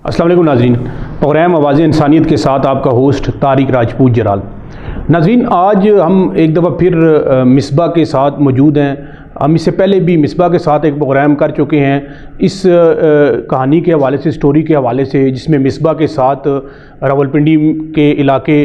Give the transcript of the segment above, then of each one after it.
अस्सलाम वालेकुम नाज़रीन, प्रोग्राम आवाज़ इंसानियत के साथ आपका होस्ट तारिक राजपूत जलाल। नाज़रीन, आज हम एक दफ़ा फिर मिसबा के साथ मौजूद हैं। हम इससे पहले भी मिसबा के साथ एक प्रोग्राम कर चुके हैं इस कहानी के हवाले से, स्टोरी के हवाले से, जिसमें मिसबा के साथ रावलपिंडी के इलाके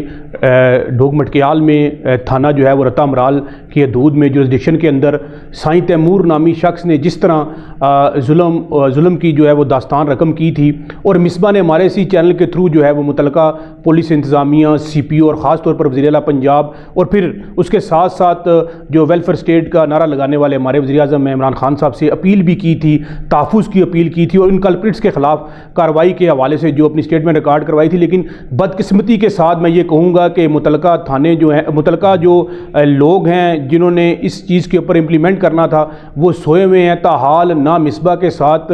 ढोग-मटकियाल में थाना जो है वो रता अमराल की हदूद में जुरिसडिक्शन के अंदर साईं तैमूर नामी शख्स ने जिस तरह जुल्म की जो है वो दास्तान रकम की थी, और मिसबा ने हमारे इसी चैनल के थ्रू जो है वो मुतलका पुलिस इंतज़ामिया, CPO और ख़ास तौर पर वज़ीर आला पंजाब और फिर उसके साथ साथ जो वेलफेयर स्टेट का नारा लगाने वाले हमारे वज़ीर आज़म इमरान खान साहब से अपील भी की थी, तहफ़्फ़ुज़ की अपील की थी और इन कल्प्रिट्स के ख़िलाफ़ कार्रवाई के हवाले से जो अपनी स्टेटमेंट रिकॉर्ड करवाई थी। लेकिन बदकिस्मती के साथ मैं ये कहूँगा कि मुतलका थाने जो है, मुतलका जो लोग हैं जिन्होंने इस चीज़ के ऊपर इम्प्लीमेंट करना था वो सोए हुए हैं। ताहाल ना मिसबा के साथ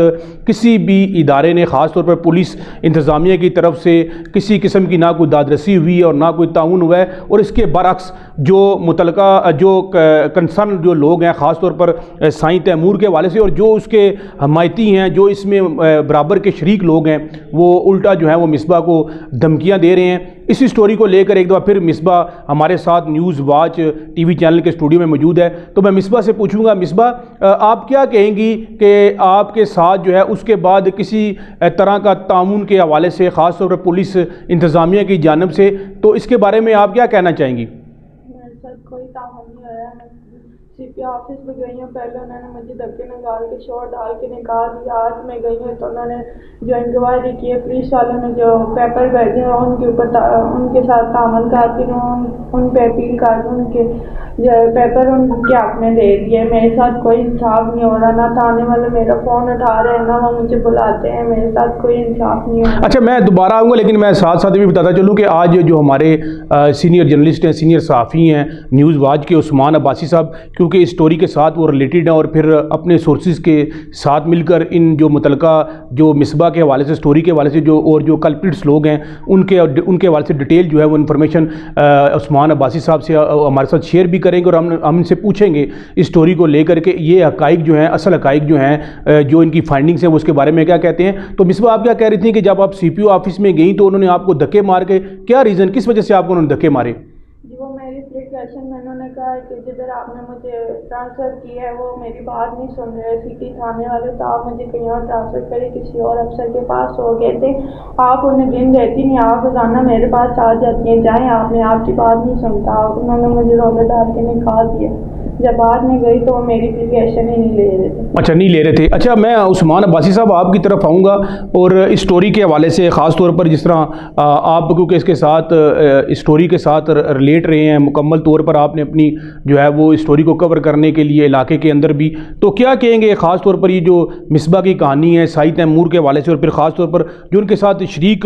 किसी भी इदारे ने, ख़ास तौर पर पुलिस इंतज़ामिया की तरफ से किसी किस्म की ना कोई दादरसी हुई है और ना कोई ताउन हुआ है। और इसके बरअक्स जो मुतलका जो कंसर्न जो लोग हैं, ख़ास तौर पर साईं तैमूर के हवाले से और जो उसके हमायती हैं, जो इसमें बराबर के शरीक लोग हैं, वो उल्टा जो है वो मिसबा को धमकियाँ दे रहे हैं। इसी स्टोरी को लेकर एक दफ़ा फिर मिसबा हमारे साथ न्यूज़ वाच TV चैनल के स्टूडियो में मौजूद है। तो मैं मिसबा से पूछूंगा, मिसबा आप क्या कहेंगी कि आपके साथ जो है उसके बाद किसी तरह का तामुन के हवाले से, ख़ास तौर पर पुलिस इंतज़ामिया की जानिब से, तो इसके बारे में आप क्या कहना चाहेंगी? मेरे साथ कोई तामुन नहीं आया। मैं CP ऑफिस में गई हूँ, पहले उन्होंने मुझे धक्के निकाल के शॉट डाल के निकाल दिया। आज मैं गई हूँ तो उन्होंने जो इंक्वायरी की है, पुलिस वालों ने जो पेपर भेजे हैं उनके ऊपर उनके साथ तामुन करती हूँ, उन पर अपील कर दूँ, उनके जो पेपर उनके हाथ में दे दिए। मेरे साथ कोई इंसाफ नहीं हो रहा, ना थाने वाले मेरा फ़ोन उठा रहे हैं, ना वो मुझे बुलाते हैं, मेरे साथ कोई इंसाफ नहीं हो रहा। अच्छा, मैं दोबारा आऊँगा, लेकिन मैं साथ साथ भी बताता चलूँ कि आज जो हमारे सीनियर जर्नलिस्ट हैं, सीनियर सहाफ़ी हैं न्यूज़ वाच के उस्मान अब्बासी साहब, क्योंकि इस स्टोरी के साथ वो रिलेटेड हैं और फिर अपने सोर्सेज के साथ मिलकर इन जो मुतलका जो मिसबा के हवाले से, स्टोरी के हवाले से जो और जो कल्प्रिट्स लोग हैं उनके हवाले से डिटेल जो है वो इन्फॉर्मेशन उस्मान अब्बासी साहब से हमारे साथ शेयर भी करेंगे और हम इनसे पूछेंगे इस स्टोरी को लेकर के ये हकाइक जो हैं, असल हकाइक जो हैं, जो इनकी फाइंडिंग्स हैं वो उसके बारे में क्या कहते हैं। तो मिसबा, आप क्या कह रही थी कि जब आप CPO ऑफिस में गई तो उन्होंने आपको धक्के मार के, क्या रीज़न, किस वजह से आपको उन्होंने धक्के मारे? जी, वो मेरी एप्लीकेशन में उन्होंने कहा कि जिधर आपने मुझे ट्रांसफ़र किया है वो मेरी बात नहीं सुन रहे सिटी थाने वाले, तो आप मुझे कहीं और ट्रांसफ़र करें, किसी और अफसर के पास हो गए थे। आप उन्हें दिन देती नहीं, आप रोज़ाना मेरे पास आ जाती हैं, जाएँ, आपने आपकी बात नहीं सुनता। उन्होंने मुझे रोला डाल के निकाल दिया। जब बाद में गई तो वो मेरी एप्लीकेशन ही नहीं ले रहे थे। अच्छा, नहीं ले रहे थे। अच्छा, मैं उस्मान अब्बासी साहब आपकी तरफ आऊँगा और इस स्टोरी के हवाले से, ख़ास तौर पर जिस तरह आप क्योंकि इसके साथ स्टोरी के साथ रिलेट रहे हैं, मुकम्मल तौर पर आपने अपनी जो है वो स्टोरी को कवर करने के लिए इलाके के अंदर भी, तो क्या कहेंगे ख़ास तौर पर ये जो मिसबा की कहानी है साईं तैमूर के हवाले से और फिर ख़ास तौर पर जो उनके साथ शरीक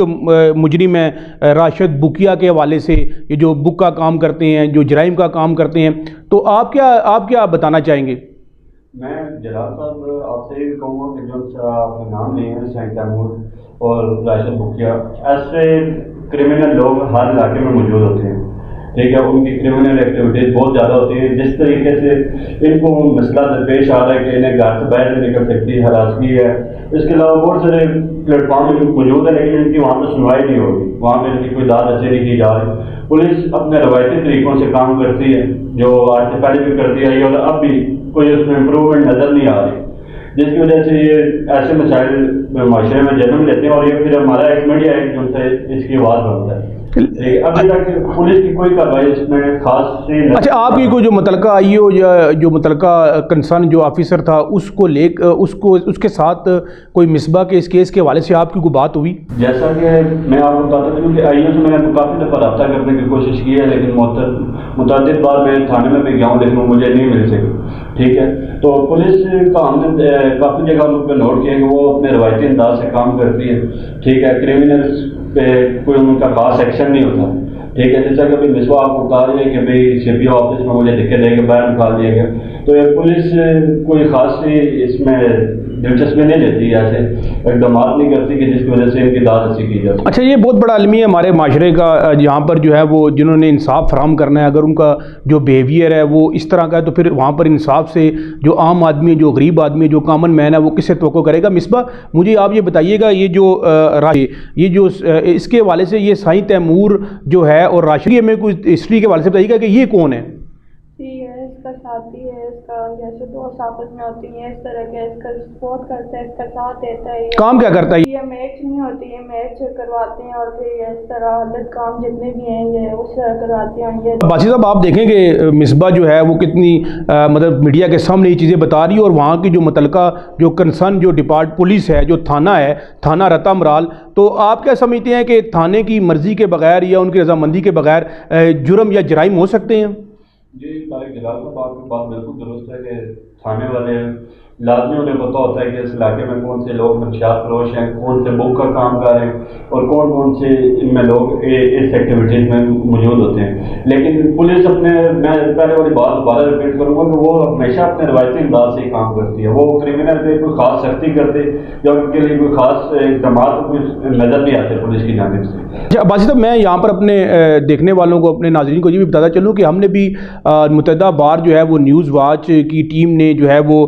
मुजरिम है राशिद बुकिया के हवाले से, ये जो बुक का काम करते हैं, जो जराइम का काम करते हैं, तो आप क्या बताना चाहेंगे? मैं जलाल साहब आपसे ये कहूँगा कि जो आपका नाम लिए हैं साईं तैमूर और राशिद बुकिया, ऐसे क्रिमिनल लोग हर इलाके में मौजूद होते हैं, ठीक है। उनकी क्रिमिनल एक्टिविटीज़ बहुत ज़्यादा होती है। जिस तरीके से इनको मसला दरपेश आ रहा है कि इन्हें घर से बाहर नहीं निकल सकती, हरासगी है, इसके अलावा बहुत सारे प्लेटफॉर्म मौजूद है, लेकिन इनकी वहाँ पर सुनवाई नहीं होगी, वहाँ पर इनकी कोई दाद अच्छी नहीं की जा रही। पुलिस अपने रवायती तरीक़ों से काम करती है, जो आज से पहले भी करती आई और अब भी कोई उसमें इम्प्रूवमेंट नज़र नहीं आ रही, जिसकी वजह से ये ऐसे मसाइल माशरे में जन्म लेते हैं और ये फिर हमारा एक मीडिया है जो उनसे इसकी आवाज़ बनता है। अभी तक पुलिस की कोई कार्रवाई इसमें खास से। अच्छा, आपकी कोई जो मुतलका IO या जो मुतलका कंसर्न जो ऑफिसर था उसको उसके साथ कोई मिसबा के इस केस के हवाले से आपकी कोई बात हुई? जैसा कि मैं आपको बताता हूँ कि IO से मैंने काफ़ी दफ़ा रब्ता करने की कोशिश की है, लेकिन मुतअद्दिद बार मैं थाने में भी गया हूँ, लेकिन मुझे नहीं मिल सकी, ठीक है। तो पुलिस का हमने काफ़ी जगह उन पर नोट किया कि वो अपने रवायती अंदाज से काम करती है, ठीक है। क्रिमिनल्स पे कोई उनका खास एक्शन नहीं होता, ठीक है। जैसा कि अभी मिसबा आपको कहा है कि भाई CPO ऑफिस में मुझे धक्के दे के बाहर निकाल दिया गया, तो ये पुलिस कोई ख़ास इसमें دلچسپی نہیں لیتی ایسے اقدامات نہیں کرتی کہ جس کی وجہ سے ان کی داد رسی کی جائے. اچھا یہ بہت بڑا المیہ ہے ہمارے معاشرے کا جہاں پر جو ہے وہ جنہوں نے انصاف فراہم کرنا ہے اگر ان کا جو بیہیویئر ہے وہ اس طرح کا ہے تو پھر وہاں پر انصاف سے جو عام آدمی ہے جو غریب آدمی ہے جو کامن مین ہے وہ کس سے توقع کرے گا. مصباح مجھے آپ یہ بتائیے گا یہ جو اس کے حوالے سے یہ سائیں تیمور جو ہے اور راشد میں کوئی ہسٹری کے حوالے سے بتائیے گا کہ یہ کون ہے؟ یہ ہے اس کا ساتھی ہے اس کا جیسے دوست آپس میں ہوتی ہیں اس طرح کے اس کا سپورٹ کرتا ہے اس کا ساتھ دیتا ہے. کام کیا کرتا ہے یہ میچ نہیں ہوتی ہے میچ کرواتے ہیں اور پھر اس طرح غلط کام جتنے بھی ہیں یہ اس طرح کرواتے ہیں. یہ باسی صاحب آپ دیکھیں کہ مصباح جو ہے وہ کتنی مطلب میڈیا کے سامنے یہ چیزیں بتا رہی ہے اور وہاں کی جو متعلقہ جو کنسرن جو پولیس ہے جو تھانہ ہے تھانہ رتا مرال تو آپ کیا سمجھتے ہیں کہ تھانے کی مرضی کے بغیر یا ان کی رضامندی کے بغیر جرم یا جرائم ہو سکتے ہیں؟ جی طارق جلال صاحب آپ کی بات بالکل درست ہے کہ تھانے والے لازمی انہیں پتہ ہوتا ہے کہ اس علاقے میں کون سے لوگ منشیات فروش ہیں کون سے بک کا کام کر رہے ہیں اور کون کون سے ان میں لوگ اس ایکٹیویٹیز میں موجود ہوتے ہیں. لیکن پولیس اپنے میں پہلے والی بات دوبارہ ریپیٹ کروں گا کہ وہ ہمیشہ اپنے روایتی انداز سے ہی کام کرتی ہے. وہ کرمنل پہ کوئی خاص سختی کرتے یا ان کے لیے کوئی خاص اقدامات نظر نہیں آتے پولیس کی جانب سے. باسی صاحب میں یہاں پر اپنے دیکھنے والوں کو اپنے ناظرین کو یہ بھی بتاتا چلوں کہ ہم نے بھی متعدد بار جو ہے وہ نیوز واچ کی ٹیم نے جو ہے وہ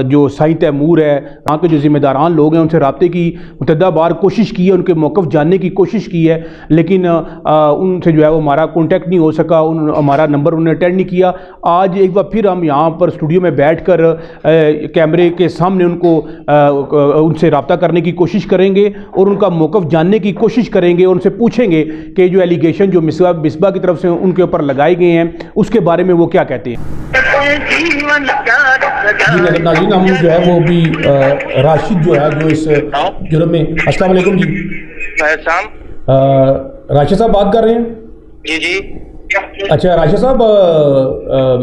جو سائیں تیمور ہے وہاں کے جو ذمہ داران لوگ ہیں ان سے رابطے کی متعدد بار کوشش کی ہے ان کے موقف جاننے کی کوشش کی ہے لیکن ان سے جو ہے وہ ہمارا کانٹیکٹ نہیں ہو سکا ہمارا نمبر انہوں نے اٹینڈ نہیں کیا. آج ایک بار پھر ہم یہاں پر اسٹوڈیو میں بیٹھ کر کیمرے کے سامنے ان سے رابطہ کرنے کی کوشش کریں گے اور ان کا موقف جاننے کی کوشش کریں گے اور ان سے پوچھیں گے کہ جو ایلیگیشن جو مصباح کی طرف سے ان کے اوپر لگائے گئے ہیں اس کے بارے میں وہ کیا کہتے ہیں. جی ناظرین ہم جو ہے وہ بھی راشد جو ہے جو اس جرم میں السلام علیکم جی راشد صاحب بات کر رہے ہیں؟ جی جی اچھا راشد صاحب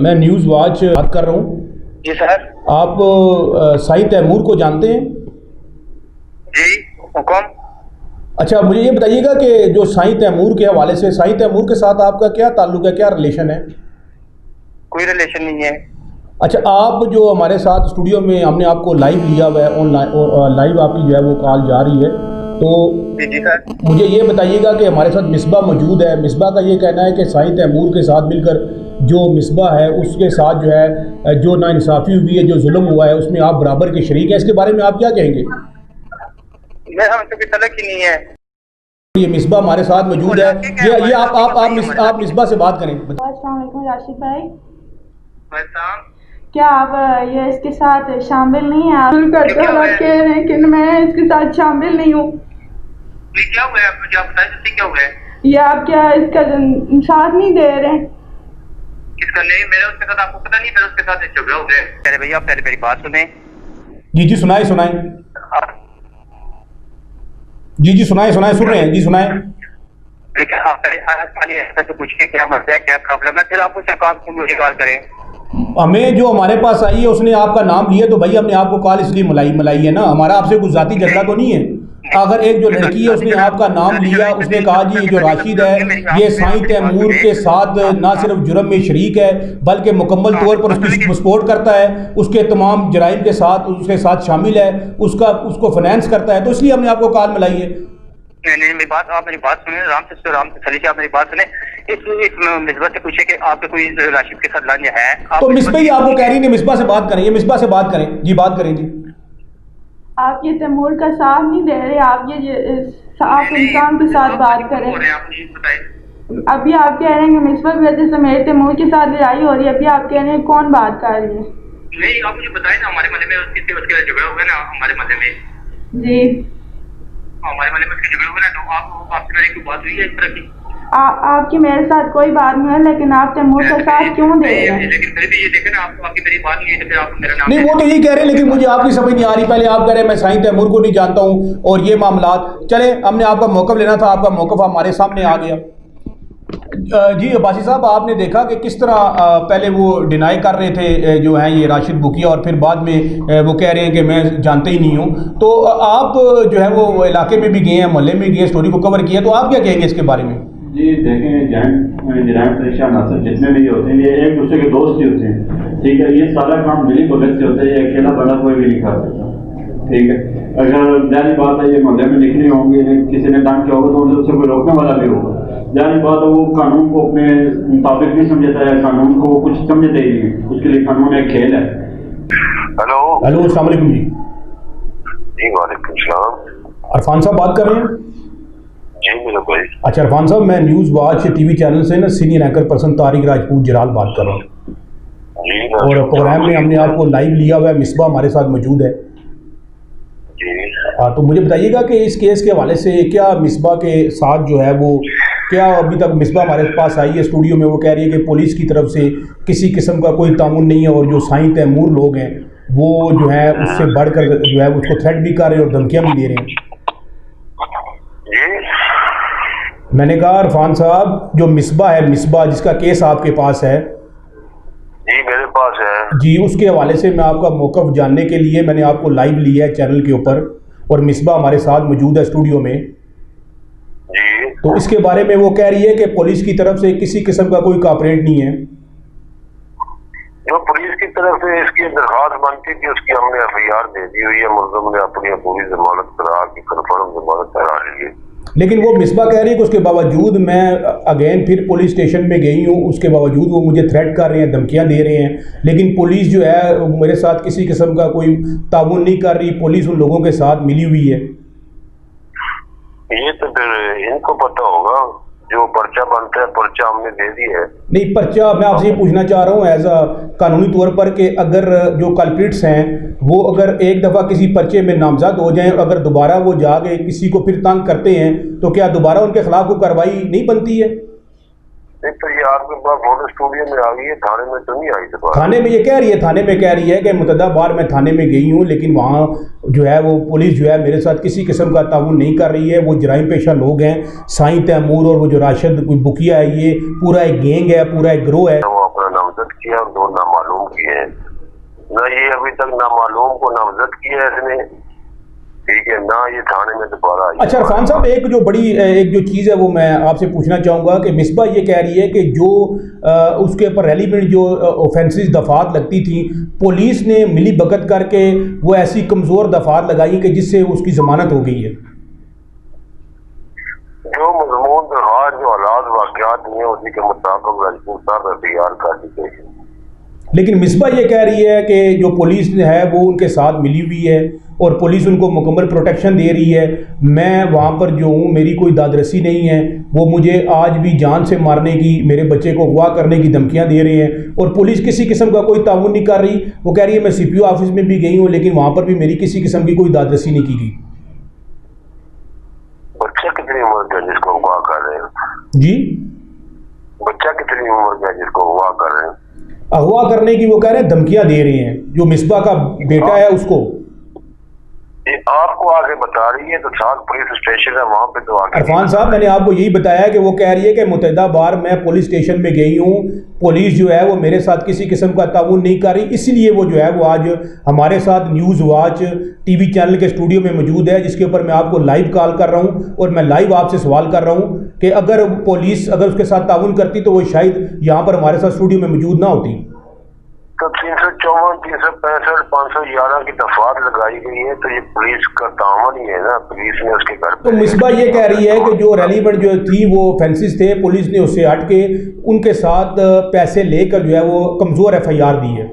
میں نیوز واچ بات کر رہا ہوں. جی سر. آپ سائیں تیمور کو جانتے ہیں؟ جی حکم. اچھا مجھے یہ بتائیے گا کہ جو سائیں تیمور کے حوالے سے سائیں تیمور کے ساتھ آپ کا کیا تعلق ہے کیا ریلیشن ہے؟ کوئی ریلیشن نہیں ہے. اچھا آپ جو ہمارے ساتھ اسٹوڈیو میں ہم نے آپ کو لائیو لیا ہوا ہے آن لائیو آپ کی جو ہے وہ کال جا رہی ہے تو جی سر مجھے یہ بتائیے گا کہ ہمارے ساتھ مصباح موجود ہے. مصباح کا یہ کہنا ہے کہ سائیں تیمور کے ساتھ مل کر جو مصباح ہے اس کے ساتھ جو ہے جو ناانصافی ہوئی ہے جو ظلم ہوا ہے اس میں آپ برابر کے شریک ہیں. اس کے بارے میں آپ کیا کہیں گے؟ میں ہم سے کوئی تعلق ہی نہیں ہے. یہ مصباح ہمارے ساتھ موجود ہے. یہ آپ مصباح سے بات کریں. السلام علیکم راشد بھائی. السلام. کیا آپ یہ اس کے ساتھ شامل نہیں ہیں؟ آپ کہہ رہے ہیں کہ میں اس کے ساتھ شامل نہیں ہوں. کیا ہوا ہے مجھے آپ بتائیں جلدی کیا ہوا ہے؟ یہ آپ کیا اس کا ساتھ نہیں دے رہے؟ کس کا نہیں میرا اس کے ساتھ آپ کو پتہ نہیں میرا اس کے ساتھ جھگڑا ہو گیا. پہلے بھیا آپ پہلے میری بات سنیں. جی سنائیں جی سنائیں سن رہے ہیں جی سنائیں. لیکن آپ پہلے ایسا سے پوچھیں کیا مسئلہ ہے کیا پرابلم ہے پھر آپ اس سے کام کو مجھے کال کریں. ہمیں جو ہمارے پاس آئی ہے اس نے آپ کا نام لیا تو بھائی ہم نے آپ کو کال اس لیے ملائی ہے نا. ہمارا آپ سے کوئی ذاتی جھگڑا تو نہیں ہے. اگر ایک جو لڑکی ہے اس نے آپ کا نام لیا اس نے کہا جی جو راشد ہے یہ سائیں تیمور کے ساتھ نہ صرف جرم میں شریک ہے بلکہ مکمل طور پر اس کی سپورٹ کرتا ہے اس کے تمام جرائم کے ساتھ اس کے ساتھ شامل ہے اس کو فنانس کرتا ہے تو اس لیے ہم نے آپ کو کال ملائی ہے. نہیں میری بات آپ میری بات سنیں رام سے سلی سے آپ میری بات سنیں. اس مصباح سے پوچھے کہ آپ کے کوئی راشد کے ساتھ لانجہ ہے تو مصباح ہی آپ کو کہہ رہی ہیں مصباح سے بات کریں. یہ مصباح سے بات کریں جی بات کریں جی. آپ یہ تیمور کا ساتھ نہیں دے رہے. آپ یہ آپ انسان کے ساتھ بات کریں. ابھی آپ کہہ رہے ہیں کہ مصباح کی وجہ سے میرے تیمور کے ساتھ لڑائی ہو رہی ہے. ابھی آپ کہہ رہے ہیں کون بات کر رہی ہے؟ نہیں آپ مجھے بتائیں نا ہمارے محلے میں اس کے جھگڑا ہوا نا ہمارے محلے میں. جی ہمارے محلے میں اس کے جھگڑا ہوا نا تو آپ سے میری کوئی بات ہوئی ہے اس طرح کی؟ آپ کی میرے ساتھ کوئی بات نہیں ہے لیکن آپ تیمور کا ساتھ کیوں دے رہے ہیں؟ لیکن پھر بھی یہ دیکھیں نا آپ کی میری بات نہیں ہے تو پھر آپ میرا نام نہیں وہ تو یہی کہہ رہے ہیں لیکن مجھے آپ کی سمجھ نہیں آ رہی. پہلے آپ کہہ رہے ہیں میں سائیں تیمور کو نہیں جانتا ہوں اور یہ معاملات چلے ہم نے آپ کا موقف لینا تھا. آپ کا موقف ہمارے سامنے آ گیا. جی عباسی صاحب آپ نے دیکھا کہ کس طرح پہلے وہ ڈینائی کر رہے تھے جو ہیں یہ راشد بکیا اور پھر بعد میں وہ کہہ رہے ہیں کہ میں جانتے ہی نہیں ہوں. تو آپ جو ہے وہ علاقے میں بھی گئے ہیں محلے میں گئے ہیں اسٹوری کو کور کیا تو آپ کیا کہیں گے اس کے بارے میں؟ جی دیکھیں جرائم پیشہ عناصر جتنے بھی ہوتے ہیں یہ ایک دوسرے کے دوست ہی ہوتے ہیں. ٹھیک ہے یہ سارا کام ملی بھگت سے ہوتا ہے. یہ اکیلا بنا کوئی بھی نہیں کھا سکتا. ठीक है, अगर जानी बात है ये मोहल्ले में निकले होंगे, किसी ने तंग किया होगा तो उनसे कोई रोकने वाला भी होगा। जानी बात है वो कानून को अपने मुताबिक नहीं समझता है, कानून को कुछ समझते ही नहीं, उसके लिए कानून एक खेल है। हेलो हेलो, अस्सलाम वालेकुम जी। जी वालेकुम सलाम। अरफान साहब बात कर रहे हैं? जी मेरा भाई। अच्छा अरफान साहब, मैं न्यूज़ वाच टीवी चैनल से ना senior anchor person Tariq Rajput Jalal बात कर रहा हूँ। जी और प्रोग्राम में हमने आपको लाइव लिया हुआ है, मिसबा हमारे साथ मौजूद है। जी तो मुझे बताइएगा कि इस केस के हवाले से क्या मिसबा के साथ जो है वो क्या अभी तक मिसबा हमारे पास आई है स्टूडियो में, वो कह रही है कि पुलिस की तरफ से किसी किस्म का कोई तामुन नहीं है और जो साईं तैमूर लोग हैं वो जो है उससे बढ़कर जो है उसको थ्रेट भी कर रहे हैं और धमकियाँ भी दे रहे हैं। जी मैंने कहा अरफान साहब, जो मिसबा है, मिसबा जिसका केस आपके पास है जी मेरे पास है जी, उसके हवाले से मैं आपका मौक़िफ़ जानने के लिए मैंने आपको लाइव लिया है चैनल के ऊपर, और मिसबा हमारे साथ मौजूद है स्टूडियो में। जी। तो इसके बारे में वो कह रही है कि पुलिस की तरफ से किसी किस्म का कोई कॉपरेट नहीं है। जो पुलिस की तरफ से इसकी दरखास्त बनती थी उसकी हमने FIR दे दी हुई है, मुल्ज़िम ने अपनी पूरी जमानत करा के कन्फर्म जमानत करा ली है। लेकिन वो मिसबा कह रही है कि उसके बावजूद मैं अगेन फिर पुलिस स्टेशन में गई हूँ, उसके बावजूद वो मुझे थ्रेट कर रहे हैं, धमकियाँ दे रहे हैं, लेकिन पुलिस जो है मेरे साथ किसी किस्म का कोई ताउन नहीं कर रही, पुलिस उन लोगों के साथ मिली हुई है। ये तो फिर इनको पता होगा, जो पर्चा बनता है पर्चा हमने दे दी है। नहीं, पर्चा मैं आपसे ये पूछना चाह रहा हूँ एज अ कानूनी तौर पर कि अगर जो कल्प्रिट्स हैं वो अगर एक दफ़ा किसी पर्चे में नामजद हो जाएं, अगर दोबारा वो जाके किसी को फिर तंग करते हैं तो क्या दोबारा उनके खिलाफ कोई कार्रवाई नहीं बनती है? एक तो ये आपके पास फोटो स्टूडियो में आ गई है, थाने में तो नहीं आई दोबारा। थाने में ये कह रही है, थाने में कह रही है कि मुतअद्दिदा बार मैं थाने में गई हूँ लेकिन वहाँ जो है वो पुलिस जो है मेरे साथ किसी किस्म का ताउन नहीं कर रही है। वो जराइम पेशा लोग हैं, साईं तैमूर और वो जो राशिद कोई बुकिया है, ये पूरा एक गैंग है, पूरा एक ग्रोह है। वो अपना नामजद किया और 2 नामालूम किए हैं, ना ये अभी तक नामालूम को नामजद किया है इसने, ठीक है, ना ये थाने में दोबारा आई। अच्छा अरफान साहब, एक जो चीज़ है वो मैं आपसे पूछना चाहूँगा कि मिसबा ये कह रही है कि जो उसके ऊपर रेलिवेंट जो ऑफेंसेस दफात लगती थी, पुलिस ने मिली भगत करके वो ऐसी कमज़ोर दफात लगाई कि जिससे उसकी ज़मानत हो गई है। जो मजमून दरखास्त जो हालात वाक़यात नहीं है उसी के मुताबिक राजपूत साहब FIR कर दी गई है। लेकिन मिसबा ये कह रही है कि जो पुलिस है वो उनके साथ मिली हुई है और पुलिस उनको मुकम्मल प्रोटेक्शन दे रही है। मैं वहाँ पर जो हूँ मेरी कोई दादरसी नहीं है, वो मुझे आज भी जान से मारने की, मेरे बच्चे को अगवा करने की धमकियाँ दे रहे हैं और पुलिस किसी किस्म का कोई ताउन नहीं कर रही। वो कह रही है मैं CPO ऑफिस में भी गई हूँ लेकिन वहाँ पर भी मेरी किसी किस्म की कोई दादरसी नहीं की गई। बच्चा कितनी उम्र का जिसको अगवा कर रहे हैं? जी, बच्चा कितनी उम्र का जिसको अगवा कर रहे हैं? अगवा करने की वो कह रहे हैं धमकियाँ दे रहे हैं, जो मिसबा का बेटा है उसको। ये आपको आगे बता रही है तो साथ पुलिस स्टेशन है वहाँ पे तो आगे। अरफान साहब, मैंने आपको यही बताया कि वो कह रही है कि मुतअद्दिदा बार मैं पुलिस स्टेशन में गई हूँ, पुलिस जो है वो मेरे साथ किसी किस्म का ताउन नहीं कर रही, इसलिए वो जो है वो आज हमारे साथ न्यूज़ वाच टीवी चैनल के स्टूडियो में मौजूद है, जिसके ऊपर मैं आपको लाइव कॉल कर रहा हूँ और मैं लाइव आपसे सवाल कर रहा हूँ कि अगर पुलिस अगर उसके साथ ताउन करती तो वो शायद यहाँ पर हमारे साथ स्टूडियो में मौजूद ना होती। तो 354, 365, 511 की दफात लगाई गई है तो ये पुलिस का तावन ही है ना, पुलिस ने उसके घर तो मिसबा ये कह रही है कि जो रेलिवेंट जो थी वो ऑफेंसेस थे, पुलिस ने उससे हट के उनके साथ पैसे लेकर जो है वो कमज़ोर FIR दी है।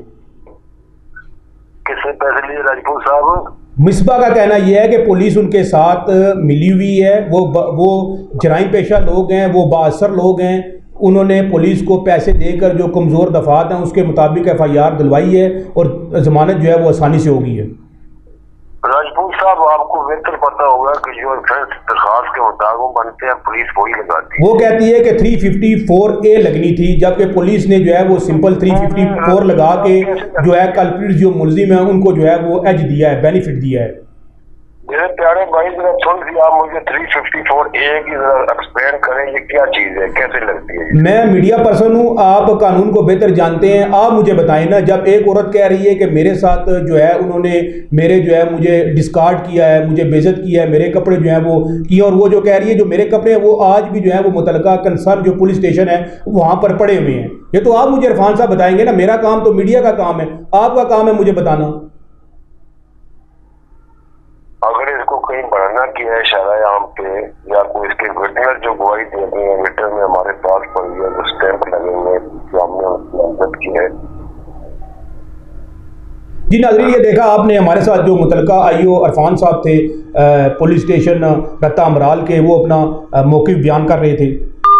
किसने पैसे लिए राजपूत साहब? मिसबा का कहना यह है कि पुलिस उनके साथ मिली हुई है, वो जराइम पेशा लोग हैं, वो बाअसर लोग हैं, उन्होंने पुलिस को पैसे देकर जो कमज़ोर दफात हैं उसके मुताबिक FIR दिलवाई है और ज़मानत जो है वो आसानी से हो गई है। राजपूत साहब आपको बेहतर पता होगा कि जो दरखास्त के मुताबिक बनते हैं पुलिस वही लगाती है। वो कहती है कि 354A लगनी थी, जबकि पुलिस ने जो है वो सिंपल 354 लगा के जो है कल्प्रिट जो मुलजिम है उनको जो है वो एज दिया है, बेनिफिट दिया है। मेरे प्यारे भाई जरा थोड़ी सी आप मुझे 354A की जरा एक्सप्लेन करें, ये क्या चीज़ है, कैसे लगती है? मैं मीडिया पर्सन हूँ, आप कानून को बेहतर जानते हैं, आप मुझे बताएं ना। जब एक औरत कह रही है कि मेरे साथ जो है उन्होंने मेरे जो है मुझे डिस्कार्ड किया है, मुझे बेइज्जत किया है, मेरे कपड़े जो हैं वो किए, और वो जो कह रही है जो मेरे कपड़े हैं वो आज भी जो है वो मुतलका कंसर्न जो पुलिस स्टेशन है वहाँ पर पड़े हुए हैं। ये तो आप मुझे इरफान साहब बताएंगे ना, मेरा काम तो मीडिया का काम है, आपका काम है मुझे बताना। कहीं बढ़ाना किया है इशारा आम पे, या कोई इसके विटनेस जो गवाही दे रहे हैं रिटर्न में हमारे पास पड़ी है, जो स्टैंप लगे हुए जो हमने उसकी मदद की है। जी नाज़रीन, ये देखा आपने हमारे साथ जो मुतलका आईओ अरफान साहब थे पुलिस स्टेशन रत्ता अमराल के, वो अपना मौक़िफ़ बयान कर रहे थे।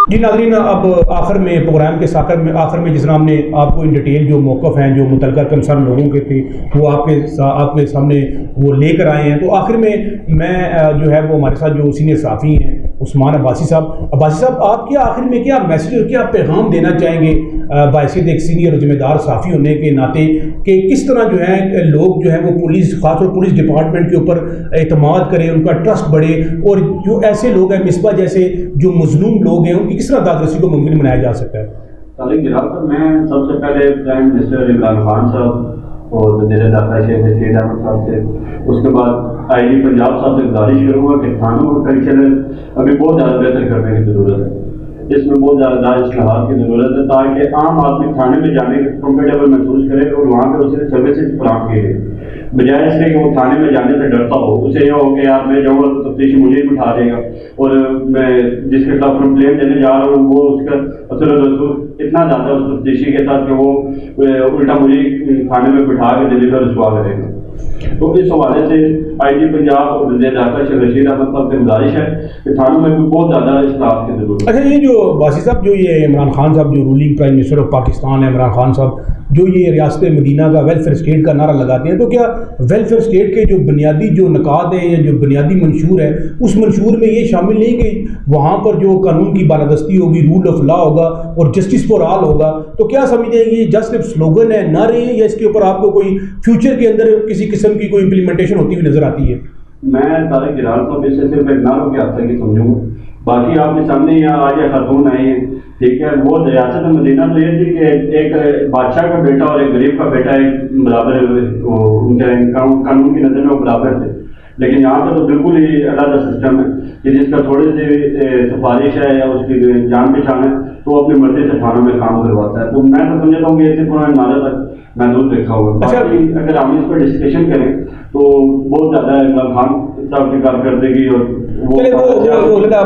जी नाज़रीन, अब आखिर में प्रोग्राम के आखिर में जिस तरह हमने आपको इन डिटेल जो मौक़िफ़ हैं जो मुतलका कंसर्न लोगों के थे वो आपके सामने वो लेकर आए हैं, तो आखिर में मैं जो है वो हमारे साथ जो सीनियर सहाफ़ी हैं उस्मान अब्बासी साहब आप क्या आखिर में क्या मैसेज और क्या पैगाम देना चाहेंगे बायसियत एक सीनियर ज़िम्मेदार सहाफ़ी होने के नाते, कि किस तरह जो है लोग जो है वो पुलिस, ख़ासतौर पुलिस डिपार्टमेंट के ऊपर एतमाद करें, उनका ट्रस्ट बढ़े, और जो ऐसे लोग हैं मिसबा जैसे जो मज़लूम लोग हैं उनकी किस तरह दादरसी को मुमकिन बनाया जा सकता है? तारिक जनाब साहब, मैं सबसे पहले प्राइम मिनिस्टर इमरान खान साहब और वज़ीर दाखिला शेख रशीद अहमद साहब से, उसके बाद IG पंजाब साहब से गुजारिश करूँगा कि थानों का कल्चर अभी बहुत ज़्यादा बेहतर करने की ज़रूरत है। इसमें बहुत ज़्यादा इस्लाहात की ज़रूरत है ताकि आम आदमी थाने में जाने के कंफर्टेबल महसूस करे और वहाँ पर उसे सर्विसेज फराहम की गई, बजाय इसके कि वो थाने में जाने से डरता हो। उसे यह हो कि यार मैं जाऊँगा तो तफ्तीश मुझे ही बिठा देगा, और मैं जिसके खिलाफ कंप्लेन देने जा रहा हूँ वो उसका असर रसूल इतना ज़्यादा उस तफ्तीशी के साथ कि वो उल्टा मुझे थाने में बिठा के दिल्ली का रसवा करेगा। तो इस हवाले से IG पंजाब और वज़ीर दाखिला शेख रशीद अहमद साहब से गुजारिश है कि थानों में भी बहुत ज़्यादा इस्लाहात की ज़रूरत है। अच्छा, ये जो बासी साहब, जो ये इमरान खान साहब जो ruling prime minister of Pakistan है, इमरान खान साहब जो ये रियासत मदीना का वेलफेयर स्टेट का नारा लगाते हैं, तो क्या वेलफेयर स्टेट के जो बुनियादी जो नकात है या जो बुनियादी मंशूर है उस मंशूर में ये शामिल नहीं कि वहाँ पर जो कानून की बालादस्ती होगी, रूल ऑफ लॉ होगा और जस्टिस फॉर ऑल होगा? तो क्या समझते हैं ये जस्ट सिर्फ स्लोगन है, नारे हैं, या इसके ऊपर आपको कोई फ्यूचर के अंदर किसी किस्म की कोई इम्प्लीमेंटेशन होती हुई नजर आती है? मैं तारिक जनाब साहब इससे सिर्फ एक नारों की हद तक ही समझूंगा, बाकी आपके सामने यहाँ आज खातून आई है, ठीक है, वो रियासत मदीना तो ये थी कि एक बादशाह का बेटा और एक गरीब का बेटा एक बराबर, उनके कानून की नज़र में वो बराबर थे, लेकिन यहाँ पर तो बिल्कुल ही अलग सिस्टम है कि जिसका थोड़ी सी सिफारिश है या उसकी जान पहचान है तो वो अपनी मर्जी से थानों में काम करवाता है। तो मैं तो समझता हूँ कि ऐसे पुराना इमारत तक महदूद देखा हुआ। बाकी अगर हम इस पर डिस्कशन करें तो बहुत ज़्यादा इमरान खान साहब की कारकर्दगी और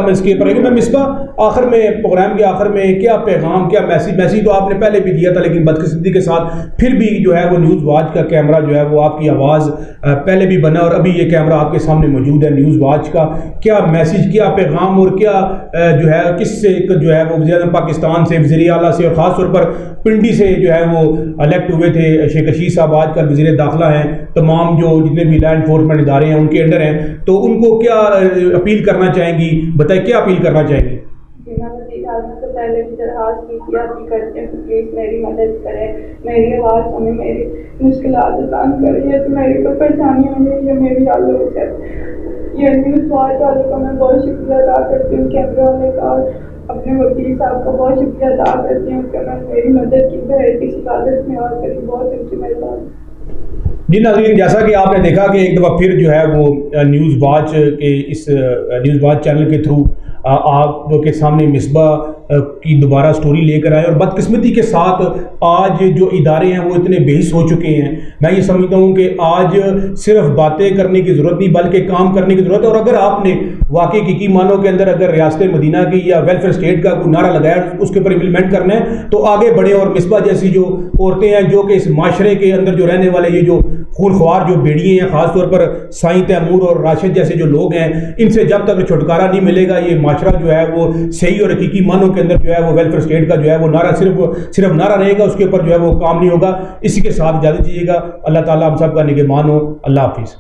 इसके ऊपर मैं मिसबा आखिर में प्रोग्राम के आखिर में क्या पैगाम, क्या मैसेज तो आपने पहले भी दिया था, लेकिन बदकिस्मती के साथ फिर भी जो है वो न्यूज़ वाच का कैमरा जो है वो आपकी आवाज़ पहले भी बना और अभी ये कैमरा आपके सामने मौजूद है न्यूज़ वाच का, क्या मैसेज, क्या पैगाम और क्या जो है किससे जो है वो वज़ीर पाकिस्तान से, वज़ीर आला से और ख़ास तौर पर पिंडी से जो है वो इलेक्ट हुए थे शेख रशीद साहब, आजकल वज़ीर दाखिला हैं, तमाम जो जितने भी लॉ एनफोर्समेंट इदारे हैं उनके अंडर हैं, तो उनको क्या अपील करना चाहेंगी? बताइए क्या अपील करना चाहेंगी? तो पहले भी दरखास्त की थी, अभी करते हैं, प्लीज़ मेरी मदद करें, मेरी आवाज़ सुने, मेरी मुश्किलात आसान करें, तो मेरी कोई परेशानी हो रही है मेरी हल हो जाए। ये न्यूज़ वाच वालों का मैं बहुत शुक्रिया अदा करती हूँ, कैमरे वाले का, अपने वकील साहब का बहुत शुक्रिया अदा करती हूँ कि उन्होंने मेरी मदद की, बहर किसी हालत में और करी, बहुत अच्छी मेहरबानी। जी नाज़रीन, जैसा कि आपने देखा कि एक दफ़ा फिर जो है वो न्यूज़ वाच के इस न्यूज़ वाच चैनल के थ्रू आपके सामने मिसबा की दोबारा स्टोरी लेकर आए, और बदकिस्मती के साथ आज जो इदारे हैं वो इतने बेहिस हो चुके हैं। मैं ये समझता हूँ कि आज सिर्फ बातें करने की ज़रूरत नहीं बल्कि काम करने की ज़रूरत है, और अगर आपने वाकई की मानों के अंदर अगर रियासत मदीना की या वेलफेयर स्टेट का कोई नारा लगाया उसके ऊपर इम्प्लीमेंट करना है तो आगे बढ़े, और मिसबा जैसी जो औरतें हैं जो कि इस माशरे के अंदर जो रहने वाले ये जो खूनख्वार जो बेड़िए हैं, ख़ासतौर पर साईं तैमूर और राशिद जैसे जो लोग हैं, इनसे जब तक छुटकारा नहीं मिलेगा ये माशरा जो है वो सही और हकीकी मानों के अंदर जो है वो वेलफेयर स्टेट का जो है वो नारा सिर्फ नारा रहेगा, उसके ऊपर जो है वो काम नहीं होगा। इसी के साथ इजाज़त दीजिएगा। अल्लाह ताला हम सब का निगहबान हो। अल्लाह हाफिज़।